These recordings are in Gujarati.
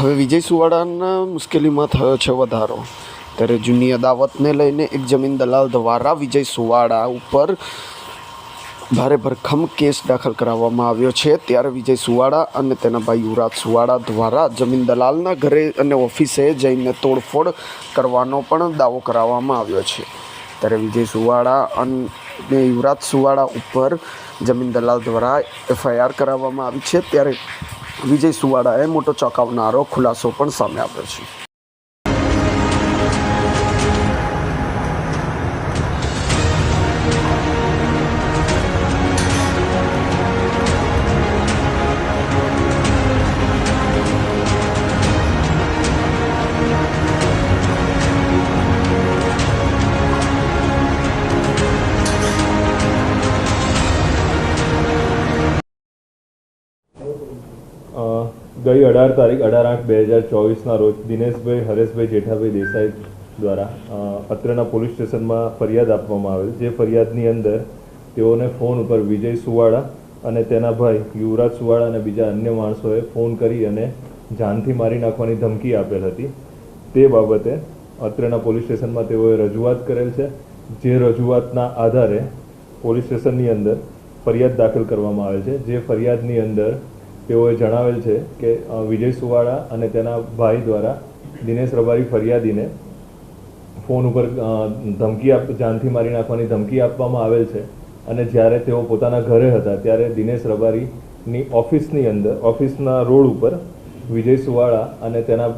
હવે વિજય સુવાડાના મુશ્કેલીમાં થયો છે વધારો। ત્યારે જૂની અદાવતને લઈને એક જમીન દલાલ દ્વારા વિજય સુવાડા ઉપર ભારે ભરખમ કેસ દાખલ કરાવવામાં આવ્યો છે। ત્યારે વિજય સુવાડા અને તેના ભાઈ યુવરાજ સુવાડા દ્વારા જમીન દલાલના ઘરે અને ઓફિસે જઈને તોડફોડ કરવાનો પણ દાવો કરાવવામાં આવ્યો છે। ત્યારે વિજય સુવાડા અને યુવરાજ સુવાડા ઉપર જમીન દલાલ દ્વારા FIR કરાવવામાં આવી છે। ત્યારે વિજય સુવાડાએ મોટો ચોંકાવનારો ખુલાસો પણ સામે આવ્યો છે। ગઈ 18 તારીખ 18/8/2024 રોજ દિનેશભાઈ હરેશભાઈ જેઠાભાઈ દેસાઈ દ્વારા અત્રેના પોલીસ સ્ટેશનમાં ફરિયાદ આપવામાં આવેલ। જે ફરિયાદની અંદર તેઓને ફોન ઉપર વિજય સુવાડા અને તેના ભાઈ યુવરાજ સુવાડા અને બીજા અન્ય માણસોએ ફોન કરી અને જાનથી મારી નાખવાની ધમકી આપેલ હતી। તે બાબતે અત્રેના પોલીસ સ્ટેશનમાં તેઓએ રજૂઆત કરેલ છે। જે રજૂઆતના આધારે પોલીસ સ્ટેશનની અંદર ફરિયાદ દાખલ કરવામાં આવે છે। જે ફરિયાદની અંદર તેઓએ જણાવેલ છે કે વિજય સુવાડા અને તેના ભાઈ દ્વારા દિનેશ રબારી ફરિયાદીને ફોન ઉપર જાનથી મારી નાખવાની ધમકી આપવામાં આવેલ છે અને જ્યારે તેઓ પોતાના ઘરે હતા ત્યારે દિનેશ રબારીની ઓફિસની અંદર ઓફિસના રોડ ઉપર વિજય સુવાડા અને તેના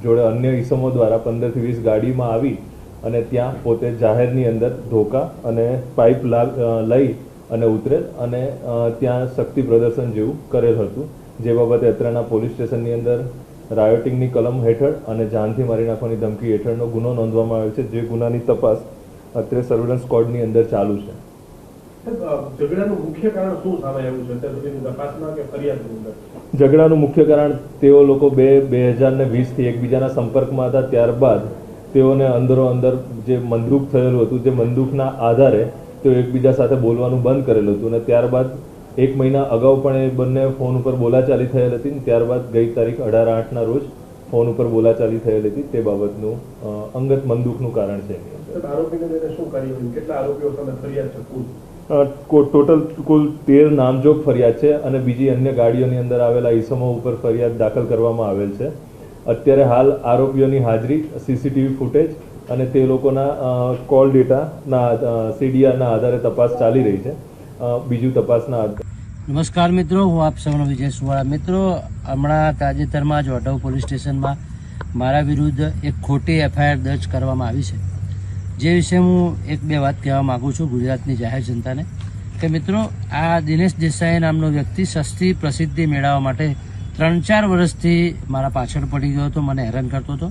જોડે અન્ય ઈસમો દ્વારા 15 થી 20 ગાડીમાં આવી અને ત્યાં પોતે જાહેરની અંદર ધોકા અને પાઇપ લઈ અને ઉતરેલ અને ત્યાં શક્તિ પ્રદર્શન જેવું કરેલ હતું। જે બાબતે અત્રેના પોલીસ સ્ટેશનની અંદર રાયોટિંગની કલમ હેઠળ અને જાનથી મારી નાખવાની ધમકી હેઠળનો ગુનો નોંધવામાં આવ્યો છે। જે ગુનાની તપાસ અત્રે સર્વેલન્સ સ્ક્વોડની અંદર ચાલુ છે। ઝઘડાનું મુખ્ય કારણ શું સામે આવ્યું છે અત્યાર સુધીની તપાસમાં કે ફરિયાદની અંદર? ઝઘડાનું મુખ્ય કારણ તેઓ લોકો 2020 થી એકબીજાના સંપર્કમાં હતા। ત્યારબાદ તેઓને અંદરો અંદર જે બંદૂક થયેલું હતું, જે બંદૂકના આધારે તેઓ એકબીજા સાથે બોલવાનું બંધ કરેલું હતું અને ત્યારબાદ 1 મહિના અગાઉ પણ એ બંને ફોન ઉપર બોલાચાલી થયેલ હતી। ત્યારબાદ ગઈ તારીખ 18/8ના રોજ ફોન ઉપર બોલાચાલી થયેલ હતી। તે બાબતનું અંગત બંદૂકનું કારણ છે। આરોપીને લઈને શું કાર્યવાહી, કેટલા આરોપીઓ સામે ફરિયાદ છે? ટોટલ કુલ 13 નામજોગ ફરિયાદ છે અને બીજી અન્ય ગાડીઓની અંદર આવેલા ઈસમો ઉપર ફરિયાદ દાખલ કરવામાં આવેલ છે। અત્યારે હાલ આરોપીઓની હાજરી, CCTV ફૂટેજ અને તે લોકોના કોલ ડેટાના CDRના આધારે તપાસ ચાલી રહી છે। બીજું તપાસના નમસ્કાર મિત્રો, હું આપ સૌનો વિજય સુવાડા। મિત્રો, હમણાં તાજેતરમાં જ વઢવ પોલીસ સ્ટેશનમાં મારા વિરુદ્ધ એક ખોટી FIR દર્જ કરવામાં આવી છે। જે વિશે હું 1-2 વાત કહેવા માગું છું ગુજરાતની જાહેર જનતાને કે મિત્રો, આ દિનેશ દેસાઈ નામનો વ્યક્તિ સસ્તી પ્રસિદ્ધિ મેળવવા માટે 3-4 વર્ષથી મારા પાછળ પડી ગયો હતો। મને હેરાન કરતો હતો,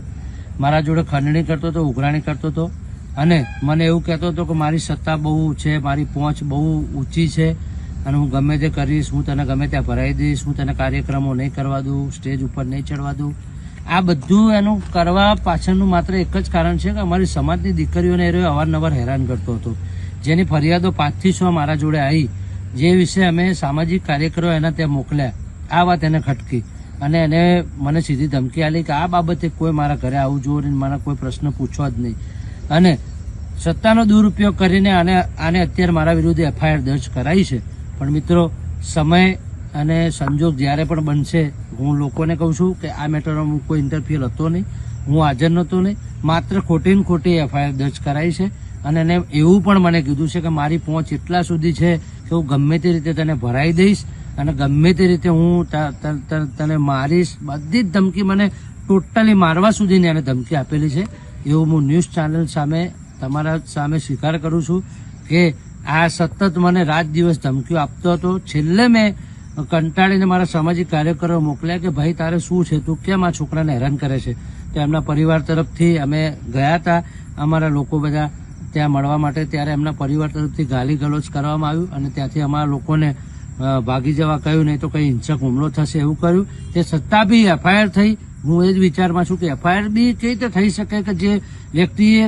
મારા જોડે ખંડણી કરતો હતો, ઉઘરાણી કરતો હતો અને મને એવું કહેતો હતો કે મારી સત્તા બહુ છે, મારી પહોંચ બહુ ઊંચી છે અને હું ગમે તે કરીશ, હું તને ગમે ત્યાં ભરાઈ દઈશ, હું તને કાર્યક્રમો નહીં કરવા દઉં, સ્ટેજ ઉપર નહીં ચડવા દઉં। આ બધું એનું કરવા પાછળનું માત્ર એક જ કારણ છે કે અમારી સમાજની દીકરીઓને એ અવારનવાર હેરાન કરતો હતો। જેની ફરિયાદો 5 થી 6 મારા જોડે આવી, જે વિશે અમે સામાજિક કાર્યકરો એના ત્યાં મોકલ્યા। આ વાત એને ખટકી અને એને મને સીધી ધમકી આપી કે આ બાબતે કોઈ મારા ઘરે આવવું જોઈએ, મારા કોઈ પ્રશ્ન પૂછવા જ નહીં અને સત્તાનો દુરુપયોગ કરીને આને અત્યારે મારા વિરુદ્ધ FIR દર્જ કરાઈ છે। પણ મિત્રો, સમય અને સંજોગ જ્યારે પણ બનશે, હું લોકોને કહું છું કે આ મેટરમાં હું કોઈ ઇન્ટરફિયર હતો નહીં, હું હાજર નહોતો નહીં, માત્ર ખોટી ને ખોટી FIR દર્જ કરાઈ છે અને એને એવું પણ મને કીધું છે કે મારી પહોંચ એટલા સુધી છે કે હું ગમે તે રીતે તને ભરાઈ દઈશ અને ગમે તે રીતે હું તને મારીશ। બધી જ ધમકી, મને ટોટલી મારવા સુધીની એને ધમકી આપેલી છે। એવું હું ન્યૂઝ ચેનલ સામે તમારા સામે સ્વીકાર કરું છું કે આ સતત મને રાત દિવસ ધમકીઓ આપતો હતો। છેલ્લે મેં કંટાળીને મારા સામાજિક કાર્યકરો મોકલ્યા કે ભાઈ તારે શું છે, તું કેમ આ છોકરાને હેરાન કરે છે? તો એમના પરિવાર તરફથી અમે ગયા હતા, અમારા લોકો બધા ત્યાં મળવા માટે। ત્યારે એમના પરિવાર તરફથી ગાલી ગલોચ કરવામાં આવ્યું અને ત્યાંથી અમારા લોકોને ભાગી જવા કહ્યું, નહીં તો કંઈ હિંસક હુમલો થશે એવું કર્યું। તે છતાં બી FIR થઈ। હું એ જ વિચારમાં છું કે FIR બી કઈ રીતે થઈ શકે કે જે વ્યક્તિએ